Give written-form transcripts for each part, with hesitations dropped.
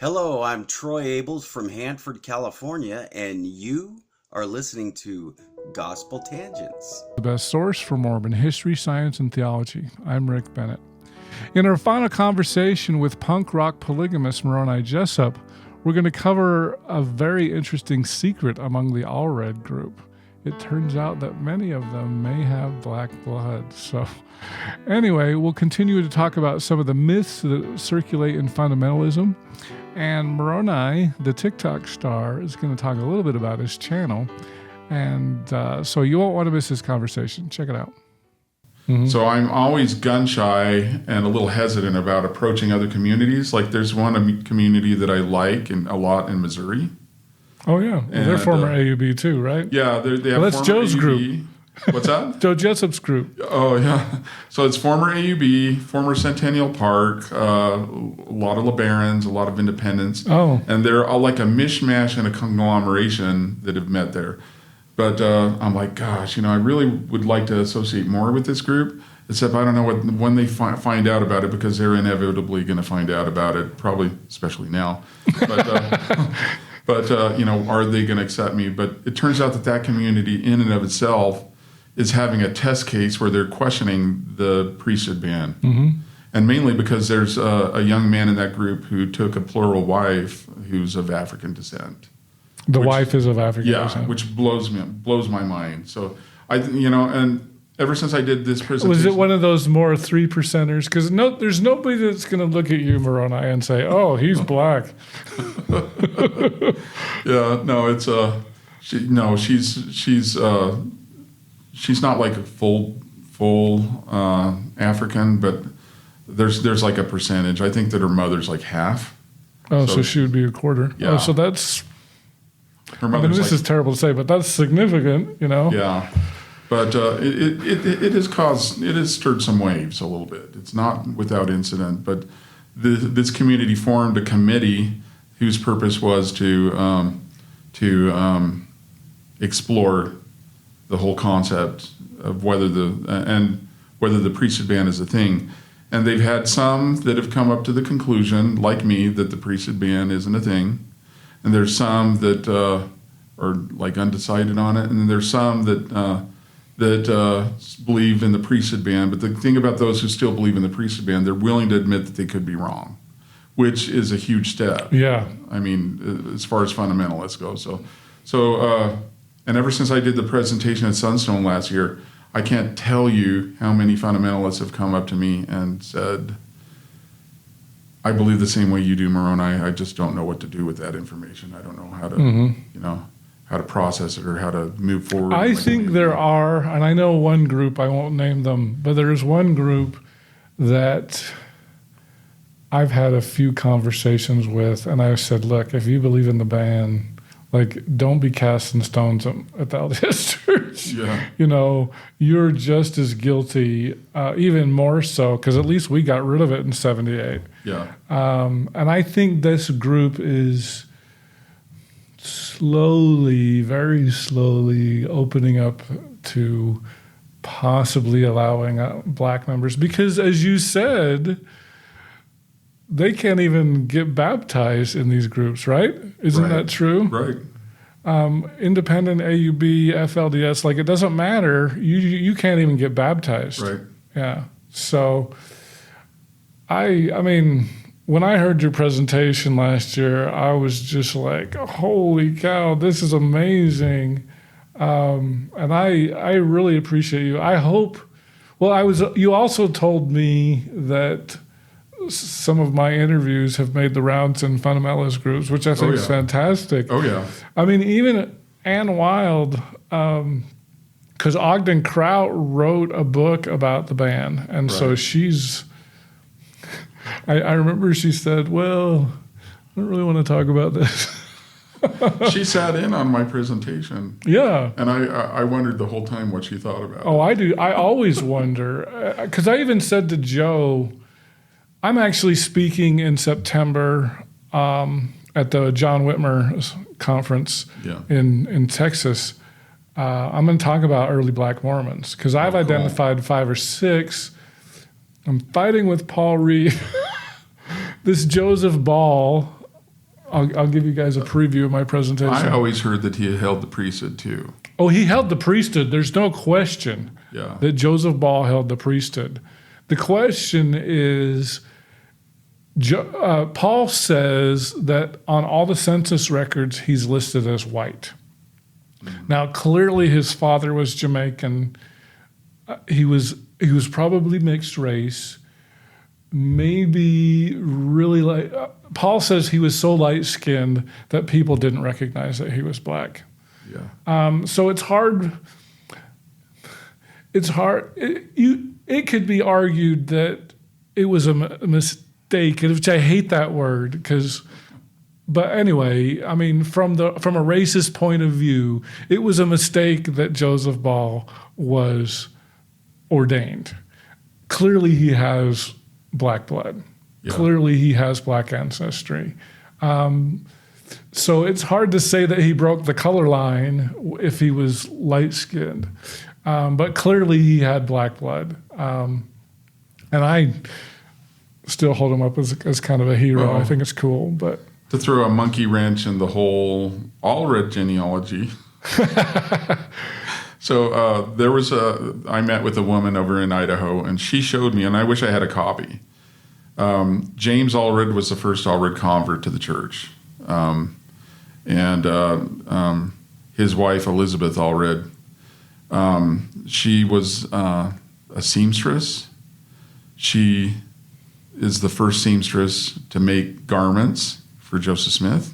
Hello, I'm Troy Abels from Hanford, California, and you are listening to Gospel Tangents. The best source for Mormon history, science, and theology. I'm Rick Bennett. In our final conversation with punk rock polygamist Moroni Jessop, we're going to cover a very interesting secret among the Allred Group. It turns out that many of them may have black blood. So anyway, we'll continue to talk about some of the myths that circulate in fundamentalism. And Moroni, the TikTok star, is going to talk a little bit about his channel. And so you won't want to miss this conversation. Check it out. Mm-hmm. So I'm always gun shy and a little hesitant about approaching other communities. Like there's one community that I like a lot in Missouri. Oh, yeah. Well, they're former AUB too, right? Yeah. They have that's Joe's AUB. Group. What's that? Joe Jessop's group. Oh, yeah. So it's former AUB, former Centennial Park, a lot of LeBarons, a lot of independents. Oh. And they're all like a mishmash and a conglomeration that have met there. But I'm like, gosh, I really would like to associate more with this group, except I don't know when they find out about it, because they're inevitably going to find out about it, probably, especially now. But, are they going to accept me? But it turns out that community in and of itself is having a test case where they're questioning the priesthood ban. Mm-hmm. And mainly because there's a young man in that group who took a plural wife who's of African descent. The wife is of African descent. Yeah, which blows my mind. So, and ever since I did this presentation... Was it one of those more 3%ers? Because there's nobody that's going to look at you, Moroni, and say, oh, he's black. Yeah, no, it's... She's not like a full African, but there's like a percentage. I think that her mother's like half. Oh, so she would be a quarter. Yeah. Oh, so that's... Her mother's this is terrible to say, but that's significant, Yeah. But it has stirred some waves a little bit. It's not without incident, but this community formed a committee whose purpose was to explore the whole concept of whether the priesthood ban is a thing. And they've had some that have come up to the conclusion, like me, that the priesthood ban isn't a thing. And there's some that are like undecided on it. And then there's some that believe in the priesthood ban. But the thing about those who still believe in the priesthood ban, they're willing to admit that they could be wrong, which is a huge step. Yeah. I mean, as far as fundamentalists go. So and ever since I did the presentation at Sunstone last year, I can't tell you how many fundamentalists have come up to me and said, I believe the same way you do, Moroni. I just don't know what to do with that information. I don't know how to, how to process it or how to move forward. I think there are, and I know one group, I won't name them, but there's one group that I've had a few conversations with, and I've said, look, if you believe in the ban, don't be casting stones at the LDS Church. Yeah. You're just as guilty, even more so, because at least we got rid of it in 78. Yeah. And I think this group is very slowly opening up to possibly allowing black members, because as you said, they can't even get baptized in these groups, right? Isn't that true? Right. Independent, AUB, FLDS, it doesn't matter. You can't even get baptized. Right. Yeah. So, I mean, when I heard your presentation last year, I was just like, holy cow, this is amazing. And I really appreciate you. I hope, you also told me that some of my interviews have made the rounds in fundamentalist groups, which I think is fantastic. Oh, yeah. I mean, even Ann Wild, because Ogden Kraut wrote a book about the ban, and so she's... I remember she said, well, I don't really want to talk about this. She sat in on my presentation. Yeah. And I wondered the whole time what she thought about it. Oh, I do. I always wonder. Because I even said to Joe, I'm actually speaking in September at the John Whitmer conference in Texas. I'm going to talk about early black Mormons, because I've identified 5 or 6. I'm fighting with Paul Reed. This Joseph Ball I'll give you guys a preview of my presentation. I always heard that he held the priesthood too. Oh, he held the priesthood. There's no question that Joseph Ball held the priesthood. The question is, Paul says that on all the census records, he's listed as white. Now, clearly his father was Jamaican. He was probably mixed race. Maybe really light. Paul says he was so light-skinned that people didn't recognize that he was black. Yeah. So it's hard. It's hard. It could be argued that it was a mistake, which I hate that word because. But anyway, I mean, from a racist point of view, it was a mistake that Joseph Ball was ordained. Clearly, he has black blood. Yeah. Clearly, he has black ancestry. So it's hard to say that he broke the color line if he was light-skinned. But clearly, he had black blood. And I still hold him up as kind of a hero. Well, I think it's cool, but... To throw a monkey wrench in the whole Allred genealogy. So I met with a woman over in Idaho, and she showed me, and I wish I had a copy. James Allred was the first Allred convert to the church. And his wife, Elizabeth Allred, she was a seamstress. She is the first seamstress to make garments for Joseph Smith.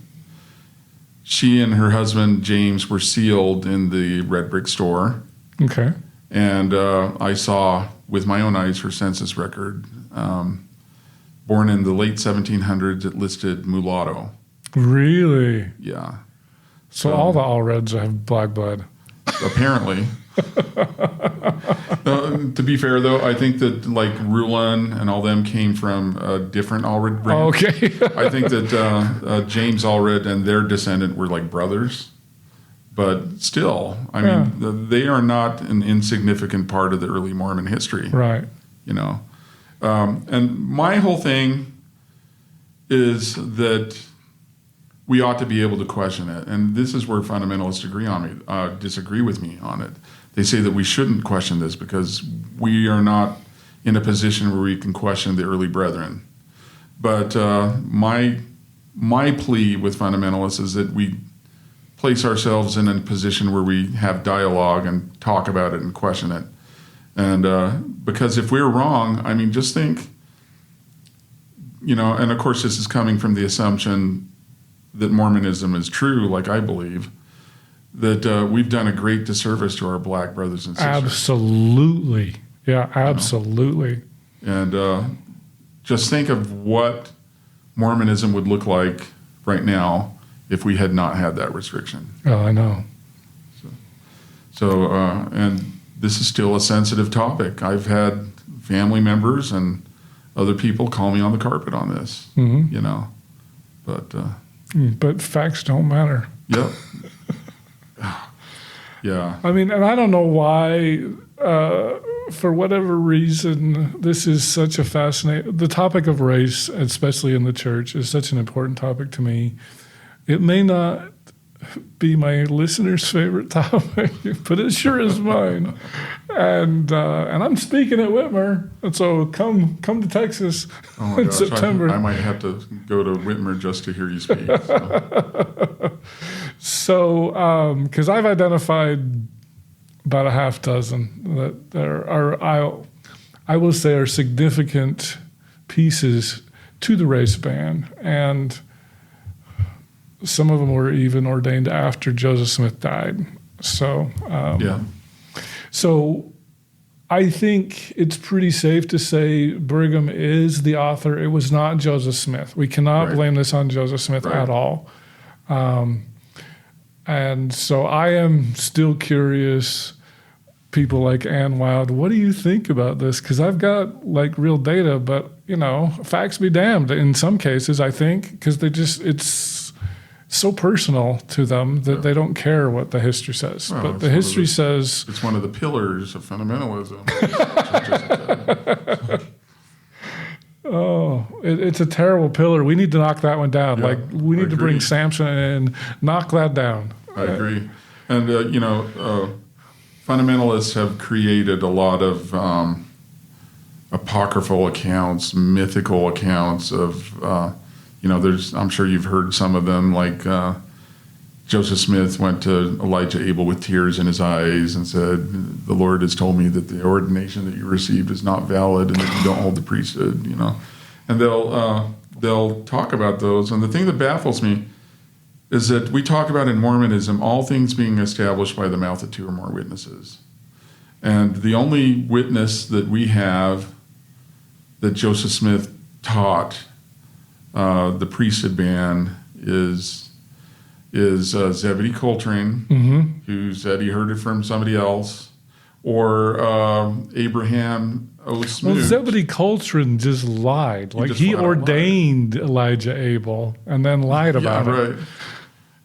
She and her husband, James, were sealed in the red brick store. Okay. And I saw with my own eyes her census record. Born in the late 1700s, it listed mulatto. Really? Yeah. So all the Allreds have black blood. Apparently. To be fair, though, I think that like Rulon and all them came from a different Allred branch. Oh, okay. I think that James Allred and their descendant were like brothers. But still, I mean, they are not an insignificant part of the early Mormon history. Right. You know. And my whole thing is that we ought to be able to question it. And this is where fundamentalists disagree with me on it. They say that we shouldn't question this because we are not in a position where we can question the early brethren. But my plea with fundamentalists is that we place ourselves in a position where we have dialogue and talk about it and question it. And because if we're wrong, I mean, just think, you know, and of course this is coming from the assumption that Mormonism is true, like I believe, that we've done a great disservice to our black brothers and sisters. Absolutely. Yeah, absolutely. You know? And just think of what Mormonism would look like right now if we had not had that restriction. Oh, I know. So and this is still a sensitive topic. I've had family members and other people call me on the carpet on this, you know. But facts don't matter. Yep. Yeah. I mean, and I don't know why, for whatever reason, this is such a fascinating... The topic of race, especially in the church, is such an important topic to me. It may not be my listeners' favorite topic, but it sure is mine. And I'm speaking at Whitmer, and so come to Texas in September. I might have to go to Whitmer just to hear you speak. So, because I've identified about a half dozen that there are, I will say, are significant pieces to the race ban, and some of them were even ordained after Joseph Smith died. So, So I think it's pretty safe to say Brigham is the author. It was not Joseph Smith. We cannot blame this on Joseph Smith at all. And so I am still curious, people like Ann Wild, what do you think about this? Because I've got like real data, but you know, facts be damned in some cases, I think, because it's so personal to them that they don't care what the history says. Well, but the history says... It's one of the pillars of fundamentalism. Oh, it's a terrible pillar. We need to knock that one down. Yeah, We need to bring agreed. Samson and knock that down. I agree. And, fundamentalists have created a lot of apocryphal accounts, mythical accounts of, I'm sure you've heard some of them, like Joseph Smith went to Elijah Abel with tears in his eyes and said, the Lord has told me that the ordination that you received is not valid and that you don't hold the priesthood, And they'll talk about those. And the thing that baffles me is that we talk about in Mormonism all things being established by the mouth of two or more witnesses. And the only witness that we have that Joseph Smith taught the priesthood ban is Zebedee Coltrane, who said he heard it from somebody else, or Abraham O. Smoot. Well, Zebedee Coltrane just lied. He ordained Elijah Abel and then lied about it. Right.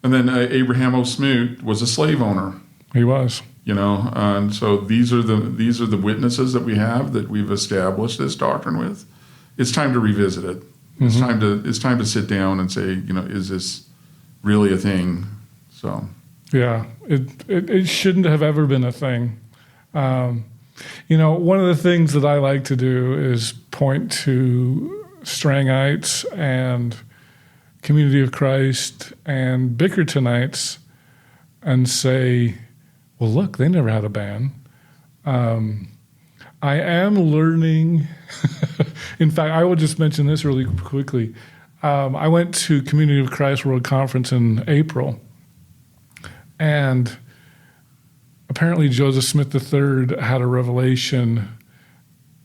And then Abraham O. Smoot was a slave owner. He was. And so these are the witnesses that we have that we've established this doctrine with. It's time to revisit it. It's time to sit down and say, is this really a thing? So yeah, it shouldn't have ever been a thing. One of the things that I like to do is point to Strangites and Community of Christ and Bickertonites and say, well, look, they never had a ban. I am learning. In fact, I will just mention this really quickly. I went to Community of Christ World Conference in April, and apparently Joseph Smith III had a revelation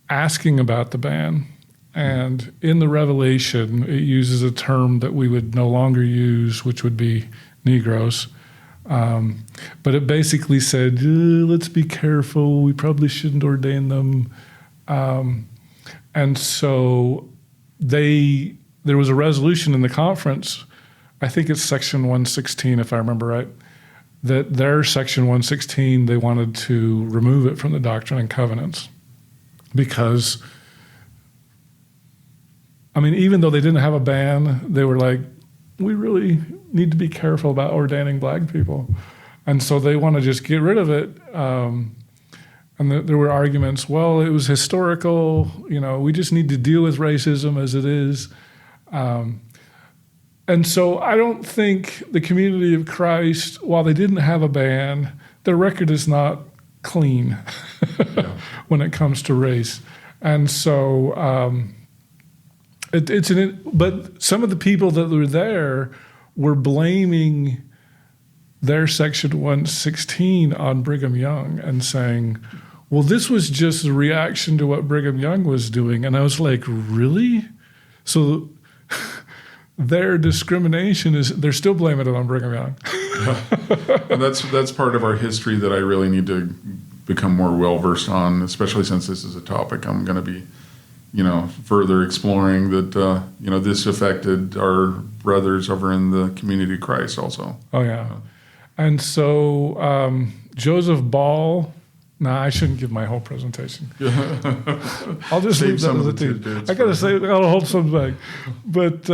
asking about the ban. And in the revelation, it uses a term that we would no longer use, which would be Negroes. But it basically said, let's be careful. We probably shouldn't ordain them. And so there was a resolution in the conference, I think it's section 116, if I remember right, that their section 116, they wanted to remove it from the Doctrine and Covenants because, even though they didn't have a ban, they were like, we really need to be careful about ordaining black people. And so they want to just get rid of it. And there were arguments, well, it was historical, we just need to deal with racism as it is. And so I don't think the Community of Christ, while they didn't have a ban, their record is not clean when it comes to race. And so but some of the people that were there were blaming their section 116 on Brigham Young and saying, well, this was just a reaction to what Brigham Young was doing. And I was like, really? So their discrimination they're still blaming it on Brigham Young. And that's part of our history that I really need to become more well-versed on, especially since this is a topic I'm going to be, further exploring that, this affected our brothers over in the Community of Christ also. Oh, yeah. And so Joseph Ball, I shouldn't give my whole presentation. I'll just leave that as a team. I got to say, I'll hold some back. But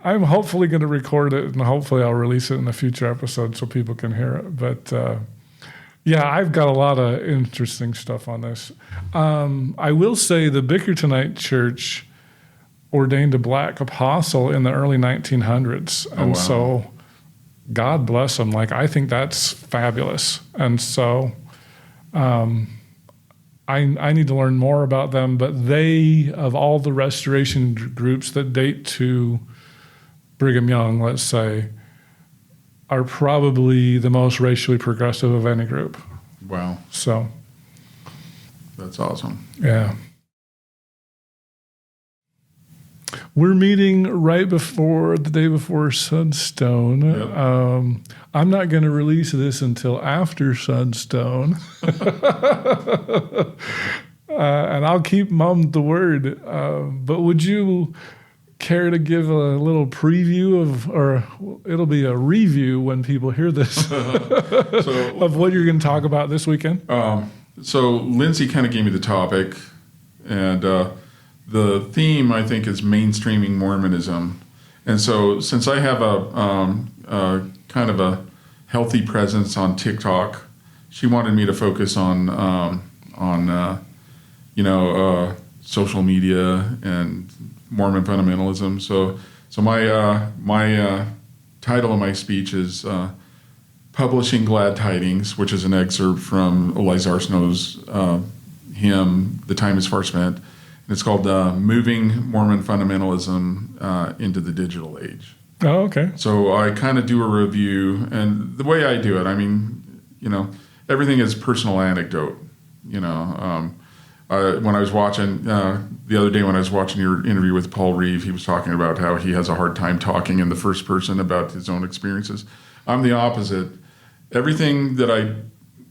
I'm hopefully going to record it, and hopefully I'll release it in a future episode so people can hear it. But I've got a lot of interesting stuff on this. I will say the Bickertonite Church ordained a black apostle in the early 1900s. And so God bless them. I think that's fabulous. And so I need to learn more about them, but they, of all the restoration groups that date to Brigham Young, let's say, are probably the most racially progressive of any group. Wow. So. That's awesome. Yeah. We're meeting right before the day before Sunstone. Yep. I'm not going to release this until after Sunstone. And I'll keep mum the word. But would you care to give a little preview or it'll be a review when people hear this, of what you're going to talk about this weekend? So Lindsay kind of gave me the topic, and the theme, I think, is mainstreaming Mormonism. And so since I have a kind of a healthy presence on TikTok, she wanted me to focus on social media and Mormon fundamentalism. So my title of my speech is Publishing Glad Tidings, which is an excerpt from Eliza Arsenault's hymn, The Time is Far Spent. And it's called Moving Mormon Fundamentalism into the Digital Age. Oh, okay. So I kind of do a review, and the way I do it, I mean, everything is personal anecdote. When I was watching, the other day when I was watching your interview with Paul Reeve, he was talking about how he has a hard time talking in the first person about his own experiences. I'm the opposite. Everything that I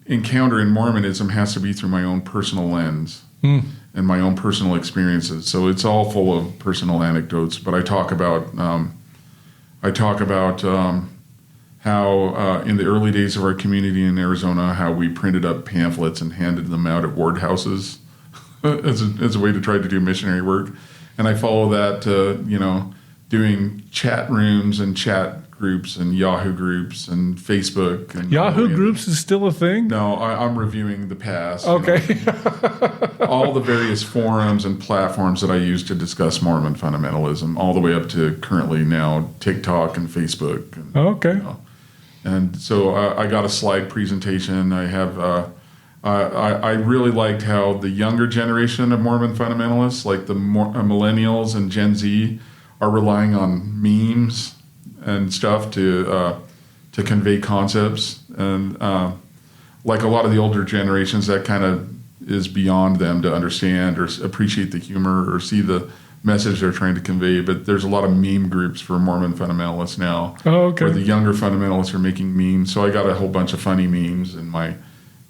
encounter in Mormonism has to be through my own personal lens and my own personal experiences. So it's all full of personal anecdotes, but I talk about how in the early days of our community in Arizona, how we printed up pamphlets and handed them out at ward houses as a way to try to do missionary work. And I follow that, doing chat rooms and chat groups and Yahoo groups and Facebook. And Yahoo groups is still a thing? No, I'm reviewing the past. Okay. All the various forums and platforms that I use to discuss Mormon fundamentalism, all the way up to currently now TikTok and Facebook. And, okay. And so I got a slide presentation. I have. I really liked how the younger generation of Mormon fundamentalists, like the millennials and Gen Z, are relying on memes and stuff to convey concepts. And like a lot of the older generations, that kind of is beyond them to understand or appreciate the humor or see the message they're trying to convey. But there's a lot of meme groups for Mormon fundamentalists now. Oh, okay. Where the younger fundamentalists are making memes. So I got a whole bunch of funny memes in my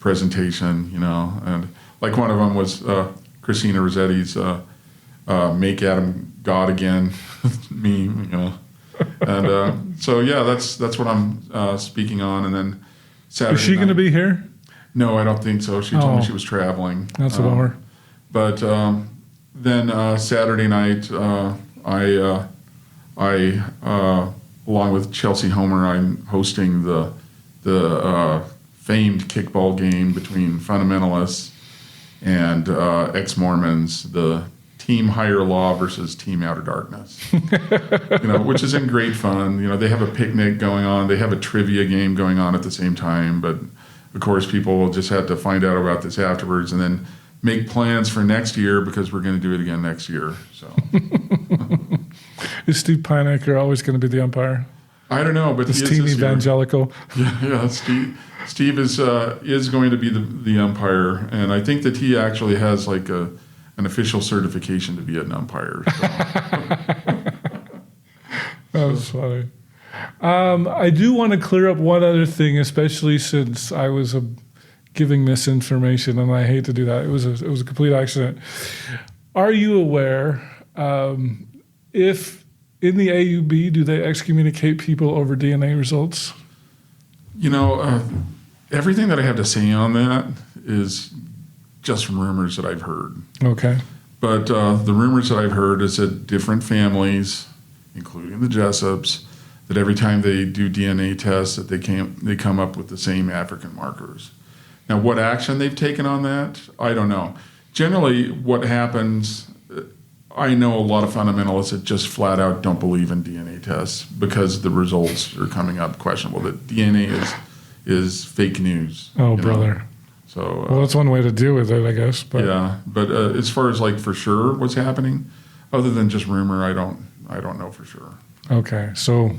presentation, and like one of them was Christina Rossetti's "Make Adam God Again" meme, and so yeah, that's what I'm speaking on. And then Saturday is she going to be here? No, I don't think so. She told me she was traveling. That's a bummer. But then Saturday night, I along with Chelsea Homer, I'm hosting the famed kickball game between fundamentalists and ex-Mormons, the Team Higher Law versus Team Outer Darkness, which is in great fun. They have a picnic going on. They have a trivia game going on at the same time. But, of course, people will just have to find out about this afterwards and then make plans for next year because we're going to do it again next year. So, Is Steve Pineacker always going to be the umpire? I don't know, but this team evangelical. Yeah, Steve is going to be the umpire, and I think that he actually has like an official certification to be an umpire. So. That was funny. I do want to clear up one other thing, especially since I was giving misinformation, and I hate to do that. It was a complete accident. Are you aware if in the AUB, do they excommunicate people over DNA results? Everything that I have to say on that is just rumors that I've heard. Okay. But the rumors that I've heard is that different families, including the Jessops, that every time they do DNA tests, that they come up with the same African markers. Now, what action they've taken on that, I don't know. Generally, what happens, I know a lot of fundamentalists that just flat out don't believe in DNA tests because the results are coming up questionable. That DNA is fake news. Oh, brother. So well, that's one way to deal with it, I guess. But. Yeah, but as far as like for sure what's happening, other than just rumor, I don't know for sure. Okay, so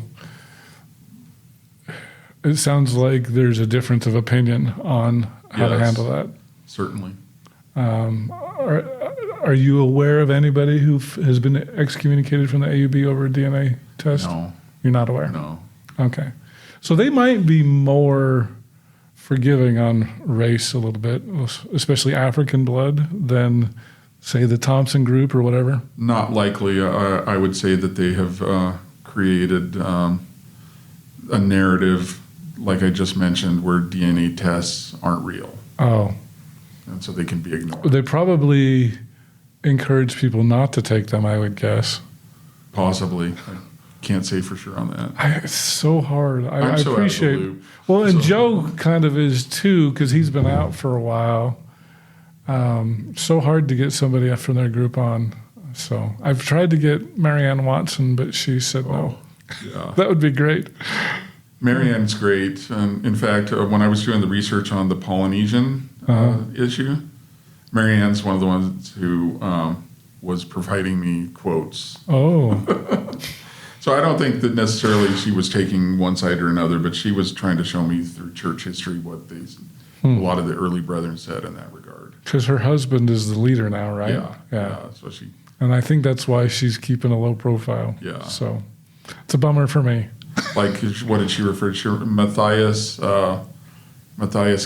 it sounds like there's a difference of opinion on how to handle that. Certainly. Are you aware of anybody who has been excommunicated from the AUB over a DNA test? No. You're not aware? No. Okay. So they might be more forgiving on race a little bit, especially African blood, than, say, the Thompson group or whatever? Not likely. I would say that they have created a narrative, like I just mentioned, where DNA tests aren't real. Oh. And so they can be ignored. They probably encourage people not to take them, I would guess. Possibly. I can't say for sure on that. It's so hard. I I'm so appreciate. out of the loop. Well, and So- Joe kind of is too, because he's been out for a while. So hard to get somebody from their group on. So I've tried to get Marianne Watson, but she said no. Yeah. That would be great. Marianne's great. In fact, when I was doing the research on the Polynesian issue, Marianne's one of the ones who was providing me quotes. Oh, So I don't think that necessarily she was taking one side or another, but she was trying to show me through church history what a lot of the early brethren said in that regard. because her husband is the leader now, right? Yeah. So she, And I think that's why she's keeping a low profile. Yeah. So it's a bummer for me. like, what did she refer to? Matthias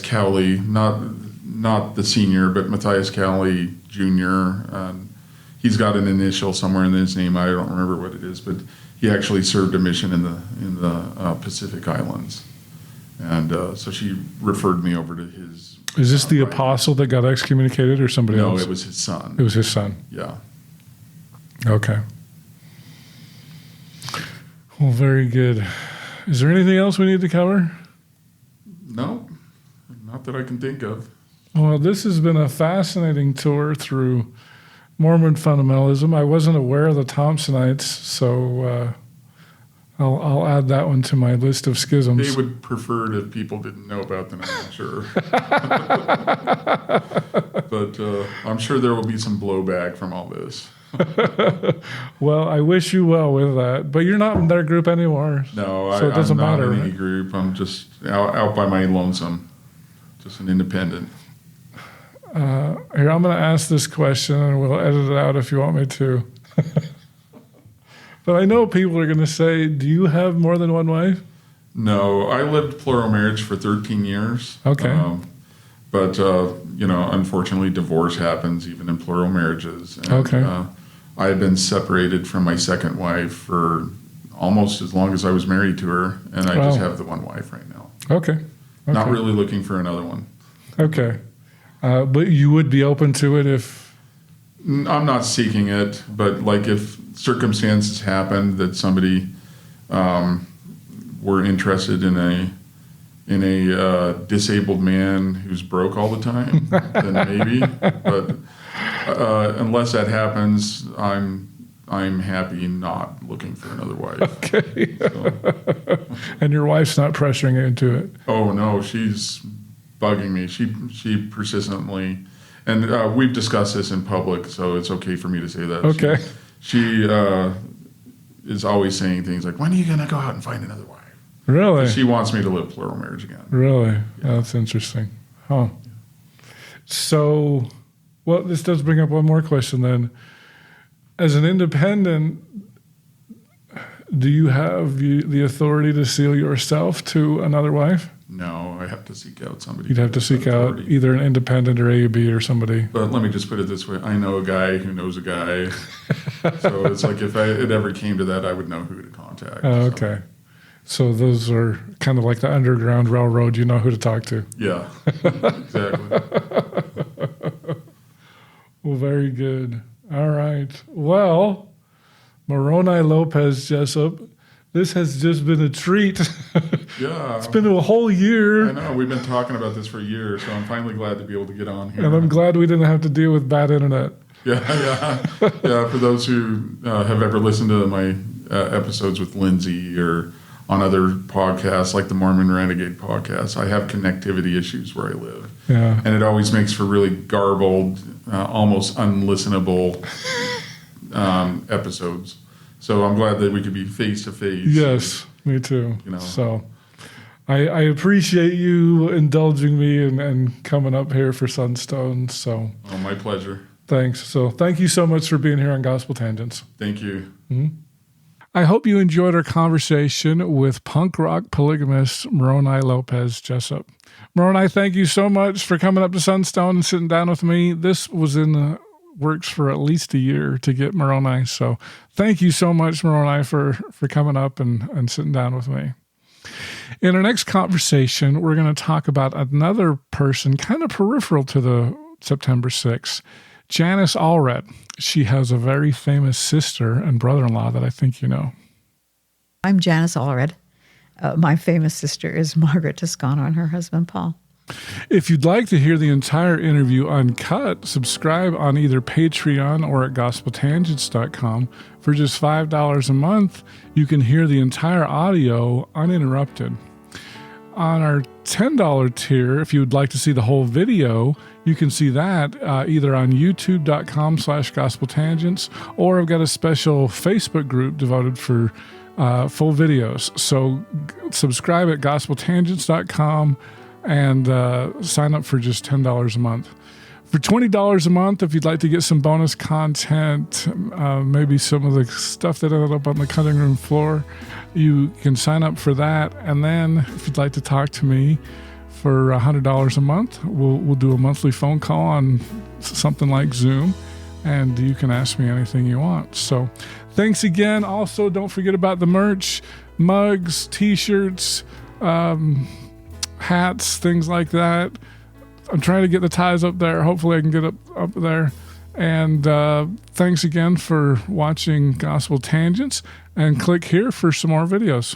Cowley, not the senior, but Matthias Cowley Jr. He's got an initial somewhere in his name. I don't remember what it is, but he actually served a mission in the Pacific Islands, and so she referred me over to his. Is this the writing. apostle that got excommunicated or somebody No, else? it was his son. It was his son. Yeah. Okay. Well, very good. Is there anything else we need to cover? No, not that I can think of. Well, this has been a fascinating tour through Mormon fundamentalism. I wasn't aware of the Thompsonites, so I'll add that one to my list of schisms. They would prefer it if people didn't know about them, I'm sure. But I'm sure there will be some blowback from all this. Well, I wish you well with that, but you're not in their group anymore. No, So it doesn't I'm not matter, in any right? group. I'm just out by my lonesome, just an independent. Here, I'm going to ask this question, and we'll edit it out if you want me to. But I know people are going to say, do you have more than one wife? No, I lived plural marriage for 13 years. Okay. But, unfortunately, divorce happens even in plural marriages. And, Okay. I had been separated from my second wife for almost as long as I was married to her, and I just Wow. have the one wife right now. Okay. Not really looking for another one. Okay. But you would be open to it if... I'm not seeking it, but like if circumstances happened that somebody were interested in a disabled man who's broke all the time, then maybe. But unless that happens, I'm happy not looking for another wife. Okay. So, And your wife's not pressuring you into it. oh no, she's bugging me. She persistently, and we've discussed this in public, so it's okay for me to say that. Okay. She is always saying things like, "When are you going to go out and find another wife?" Really? She wants me to live plural marriage again. Really? That's interesting. Huh. So, well, this does bring up one more question then. As an independent, do you have the authority to seal yourself to another wife? No, I have to seek out somebody. You'd have to with seek that out authority. either an independent or AUB or somebody. But let me just put it this way: I know a guy who knows a guy. So it's like if it ever came to that, I would know who to contact. Oh, So, okay. So those are kind of like the Underground Railroad. You know who to talk to. yeah, exactly. Well, very good. All right. Well, Moroni Lopez Jessop, this has just been a treat. Yeah. It's been a whole I year, know. We've been talking about this for years, so I'm finally glad to be able to get on here. and I'm glad we didn't have to deal with bad internet. Yeah. For those who have ever listened to my episodes with Lindsay or on other podcasts like the Mormon Renegade podcast, I have connectivity issues where I live. Yeah. And it always makes for really garbled, almost unlistenable episodes. So I'm glad that we could be face to face. Yes, me too. You know. So I appreciate you indulging me and coming up here for Sunstone. So Oh, my pleasure. thanks. So thank you so much for being here on Gospel Tangents. Thank you. I hope you enjoyed our conversation with punk rock polygamist Moroni Lopez Jessop. Moroni, thank you so much for coming up to Sunstone and sitting down with me. This was in the works for at least a year to get Moroni. So thank you so much, Moroni, for coming up and sitting down with me. In our next conversation, we're going to talk about another person kind of peripheral to the September 6th. Janice Allred. She has a very famous sister and brother-in-law that I think you know. I'm Janice Allred. My famous sister is Margaret Toscano and her husband, Paul. If you'd like to hear the entire interview uncut, subscribe on either Patreon or at gospeltangents.com. For just $5 a month, you can hear the entire audio uninterrupted. On our $10 tier, if you would like to see the whole video, you can see that either on youtube.com/gospeltangents, or I've got a special Facebook group devoted for full videos. So subscribe at gospeltangents.com and sign up for just $10 a month. For $20 a month, if you'd like to get some bonus content, maybe some of the stuff that ended up on the cutting room floor, you can sign up for that. And then if you'd like to talk to me for $100 a month, we'll do a monthly phone call on something like Zoom, and you can ask me anything you want. So thanks again. Also, don't forget about the merch, mugs, t-shirts, hats, things like that. I'm trying to get the ties up there. Hopefully I can get up there. And thanks again for watching Gospel Tangents, and click here for some more videos.